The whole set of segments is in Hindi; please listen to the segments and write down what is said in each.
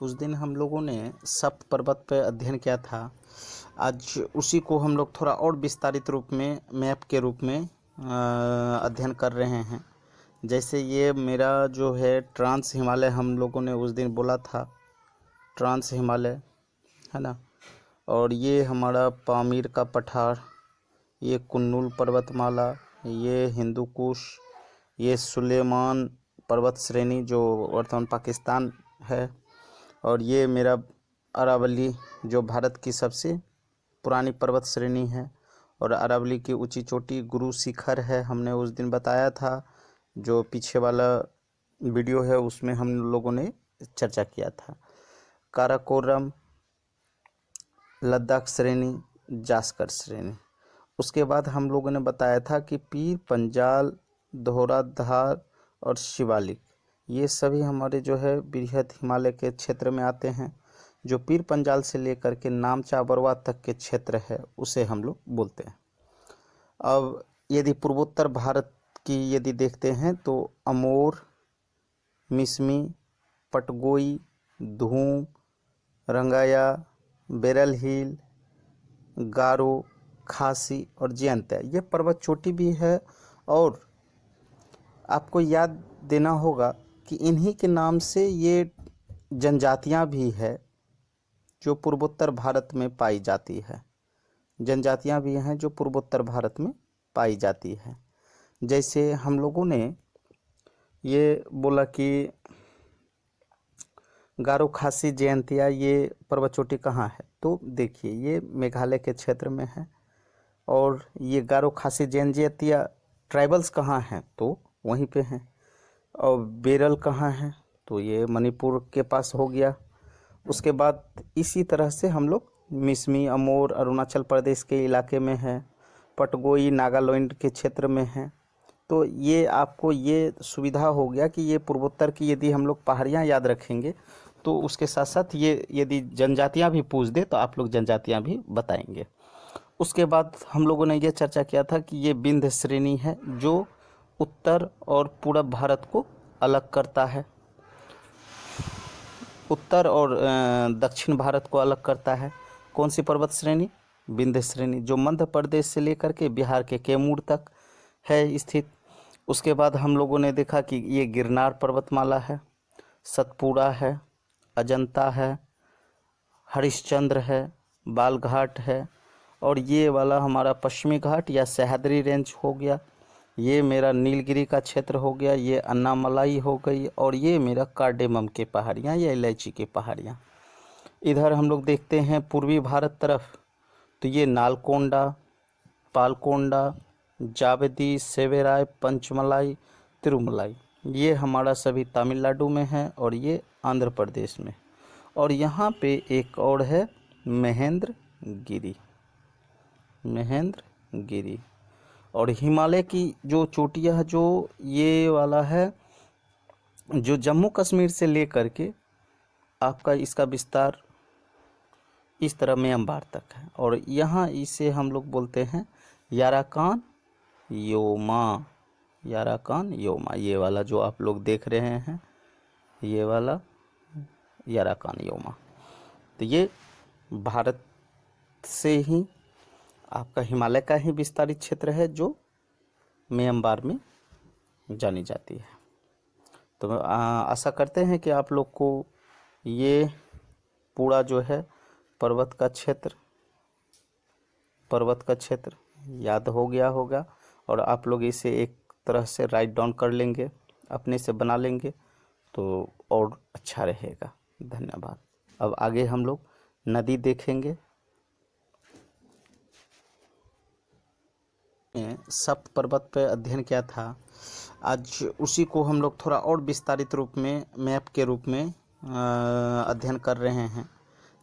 उस दिन हम लोगों ने सप्त पर्वत पर अध्ययन किया था। आज उसी को हम लोग थोड़ा और विस्तारित रूप में मैप के रूप में अध्ययन कर रहे हैं। जैसे ये मेरा जो है ट्रांस हिमालय, हम लोगों ने उस दिन बोला था ट्रांस हिमालय, है ना। और ये हमारा पामीर का पठार, ये कुन्नुल पर्वतमाला, ये हिंदू कुश, ये सुलेमान पर्वत श्रेणी जो वर्तमान पाकिस्तान है, और ये मेरा अरावली जो भारत की सबसे पुरानी पर्वत श्रेणी है। और अरावली की ऊंची चोटी गुरु शिखर है, हमने उस दिन बताया था। जो पीछे वाला वीडियो है उसमें हम लोगों ने चर्चा किया था। काराकोरम, लद्दाख श्रेणी, जास्कर श्रेणी। उसके बाद हम लोगों ने बताया था कि पीर पंजाल, धौराधार और शिवालिक, ये सभी हमारे जो है बृहद हिमालय के क्षेत्र में आते हैं। जो पीर पंजाल से लेकर के नामचा बरवा तक के क्षेत्र है उसे हम लोग बोलते हैं। अब यदि पूर्वोत्तर भारत की यदि देखते हैं तो अमोर, मिसमी, पटगोई, धूम, रंगाया, बेरल हिल, गारो, खासी और जयंत, ये पर्वत चोटी भी है। और आपको याद देना होगा कि इन्हीं के नाम से ये जनजातियां भी है जो पूर्वोत्तर भारत में पाई जाती है। जनजातियां भी हैं जो पूर्वोत्तर भारत में पाई जाती है। जैसे हम लोगों ने ये बोला कि गारो, खासी, जयंतिया ये पर्वत चोटी कहाँ है, तो देखिए ये मेघालय के क्षेत्र में है। और ये गारो, खासी, जयंतिया ट्राइबल्स कहाँ हैं, तो वहीं पे हैं। और बेरल कहाँ है, तो ये मणिपुर के पास हो गया। उसके बाद इसी तरह से हम लोग मिसमी, अमोर अरुणाचल प्रदेश के इलाके में है। पटगोई नागालैंड के क्षेत्र में है। तो ये आपको ये सुविधा हो गया कि ये पूर्वोत्तर की यदि हम लोग पहाड़ियाँ याद रखेंगे तो उसके साथ साथ ये यदि जनजातियाँ भी पूछ दे तो आप लोग जनजातियाँ भी बताएंगे। उसके बाद हम लोगों ने ये चर्चा किया था कि ये विंध्य श्रेणी है जो उत्तर और पूरब भारत को अलग करता है, उत्तर और दक्षिण भारत को अलग करता है। कौन सी पर्वत श्रेणी? विंध्य श्रेणी, जो मध्य प्रदेश से लेकर के बिहार के कैमूर तक है स्थित। उसके बाद हम लोगों ने देखा कि ये गिरनार पर्वतमाला है, सतपुड़ा है, अजंता है, हरिश्चंद्र है, बालघाट है, और ये वाला हमारा पश्चिमी घाट या सह्याद्री रेंज हो गया। ये मेरा नीलगिरी का क्षेत्र हो गया, ये अन्नामलाई हो गई, और ये मेरा कार्डेमम के पहाड़ियाँ या इलायची की पहाड़ियाँ। इधर हम लोग देखते हैं पूर्वी भारत तरफ, तो ये नालकोंडा, पालकोंडा, जावेदी, सेवेराय, पंचमलाई, तिरुमलाई, ये हमारा सभी तमिलनाडु में है और ये आंध्र प्रदेश में। और यहाँ पे एक और है महेंद्रगिरी, महेंद्रगिरी। और हिमालय की जो चोटियाँ जो ये वाला है, जो जम्मू कश्मीर से लेकर के आपका इसका विस्तार इस तरह म्यांमार तक है। और यहाँ इसे हम लोग बोलते हैं याराकान योमा, याराकान योमा। ये वाला जो आप लोग देख रहे हैं, ये वाला याराकान योमा, तो ये भारत से ही आपका हिमालय का ही विस्तारित क्षेत्र है जो म्यांमार में जानी जाती है। तो आशा करते हैं कि आप लोग को ये पूरा जो है पर्वत का क्षेत्र याद हो गया होगा, और आप लोग इसे एक तरह से राइट डाउन कर लेंगे, अपने से बना लेंगे तो और अच्छा रहेगा। धन्यवाद। अब आगे हम लोग नदी देखेंगे। सप्त पर्वत पर अध्ययन किया था। आज उसी को हम लोग थोड़ा और विस्तारित रूप में मैप के रूप में अध्ययन कर रहे हैं।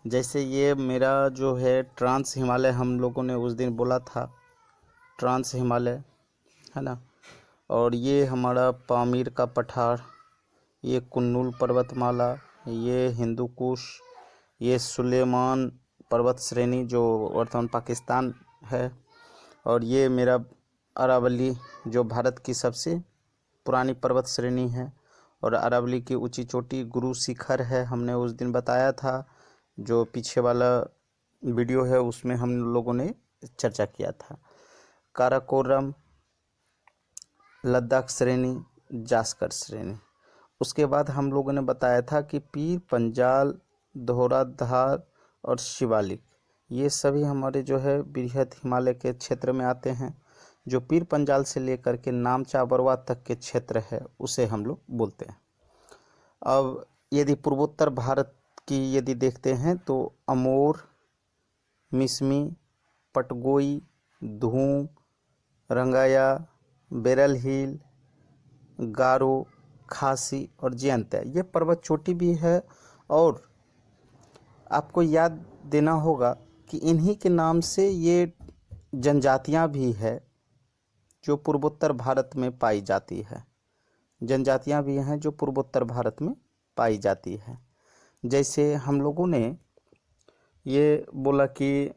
जैसे ये मेरा जो है ट्रांस हिमालय, हम लोगों ने उस दिन बोला था ट्रांस हिमालय, है ना। और ये हमारा पामीर का पठार, ये कुन्नुल पर्वतमाला, ये हिंदू कुश, ये सुलेमान पर्वत श्रेणी जो वर्तमान पाकिस्तान है, और ये मेरा अरावली जो भारत की सबसे पुरानी पर्वत श्रेणी है। और अरावली की ऊंची चोटी गुरु शिखर है, हमने उस दिन बताया था। जो पीछे वाला वीडियो है उसमें हम लोगों ने चर्चा किया था। काराकोरम, लद्दाख श्रेणी, जास्कर श्रेणी। उसके बाद हम लोगों ने बताया था कि पीर पंजाल, धौराधार और शिवालिक, ये सभी हमारे जो है बृहद हिमालय के क्षेत्र में आते हैं। जो पीर पंजाल से लेकर के नामचा बरवा तक के क्षेत्र है उसे हम लोग बोलते हैं। अब यदि पूर्वोत्तर भारत की यदि देखते हैं तो अमोर, मिसमी, पटगोई, धूम, रंगाया, बेरल हिल, गारो, खासी और जयंतिया, ये पर्वत चोटी भी है। और आपको याद देना होगा कि इन्हीं के नाम से ये जनजातियां भी है जो पूर्वोत्तर भारत में पाई जाती है। जनजातियां भी हैं जो पूर्वोत्तर भारत में पाई जाती है। जैसे हम लोगों ने ये बोला कि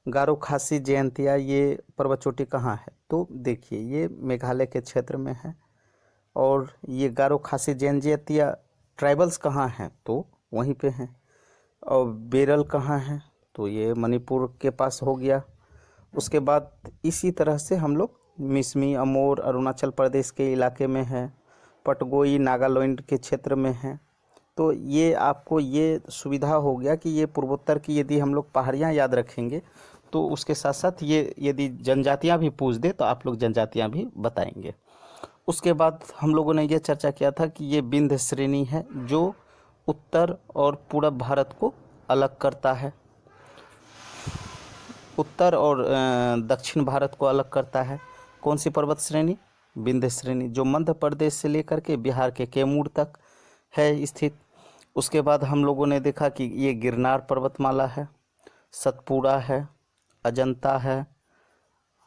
गारो, खासी, जयंतिया ये पर्वत चोटी कहाँ है, तो देखिए ये मेघालय के क्षेत्र में है। और ये गारो, खासी, जयंतिया ट्राइबल्स कहाँ हैं, तो वहीं पे हैं। और बेरल कहाँ है, तो ये मणिपुर के पास हो गया। उसके बाद इसी तरह से हम लोग मिसमी, अमोर अरुणाचल प्रदेश के इलाके में है, पटगोई नागालैंड के क्षेत्र में है। तो ये आपको ये सुविधा हो गया कि ये पूर्वोत्तर की यदि हम लोग पहाड़ियाँ याद रखेंगे तो उसके साथ साथ ये यदि जनजातियाँ भी पूछ दे तो आप लोग जनजातियाँ भी बताएंगे। उसके बाद हम लोगों ने ये चर्चा किया था कि ये विंध्य श्रेणी है जो उत्तर और पूरब भारत को अलग करता है, उत्तर और दक्षिण भारत को अलग करता है। कौन सी पर्वत श्रेणी? विंध्य श्रेणी, जो मध्य प्रदेश से लेकर के बिहार के कैमूर तक है स्थित। उसके बाद हम लोगों ने देखा कि ये गिरनार पर्वतमाला है, सतपुड़ा है, अजंता है,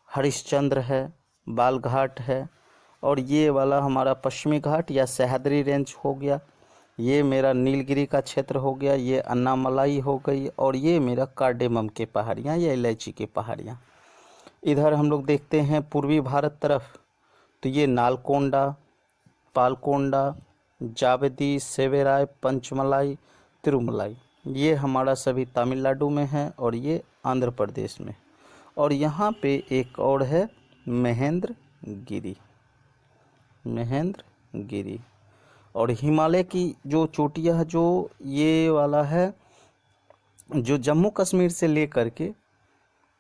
हरिश्चंद्र है, बालघाट है, और ये वाला हमारा पश्चिमी घाट या सह्याद्री रेंज हो गया। ये मेरा नीलगिरी का क्षेत्र हो गया, ये अन्नामलाई हो गई, और ये मेरा कार्डेमम के पहाड़ियाँ या इलायची के पहाड़ियाँ। इधर हम लोग देखते हैं पूर्वी भारत तरफ, तो ये नालकोंडा, पालकोंडा, जावेदी, सेवेराय, पंचमलाई, तिरुमलाई, ये हमारा सभी तमिलनाडु में है और ये आंध्र प्रदेश में। और यहाँ पे एक और है महेंद्र गिरी, महेंद्र गिरी। और हिमालय की जो चोटियाँ जो ये वाला है, जो जम्मू कश्मीर से लेकर के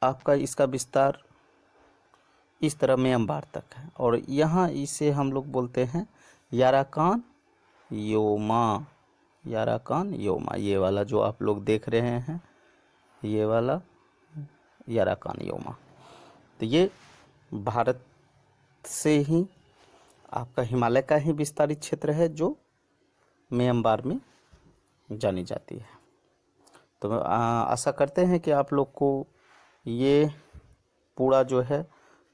आपका इसका विस्तार इस तरह म्यांमार तक है। और यहाँ इसे हम लोग बोलते हैं याराकान योमा, याराकान योमा, ये वाला जो आप लोग देख रहे हैं ये वाला याराकान योमा। तो ये भारत से ही आपका हिमालय का ही विस्तारित क्षेत्र है जो म्यांमार में जानी जाती है। तो आशा करते हैं कि आप लोग को ये पूरा जो है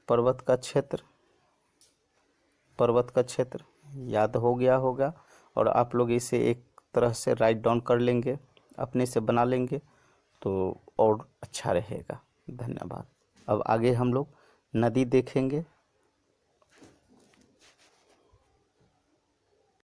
पर्वत का क्षेत्र याद हो गया होगा, और आप लोग इसे एक तरह से राइट डाउन कर लेंगे, अपने से बना लेंगे तो और अच्छा रहेगा। धन्यवाद। अब आगे हम लोग नदी देखेंगे।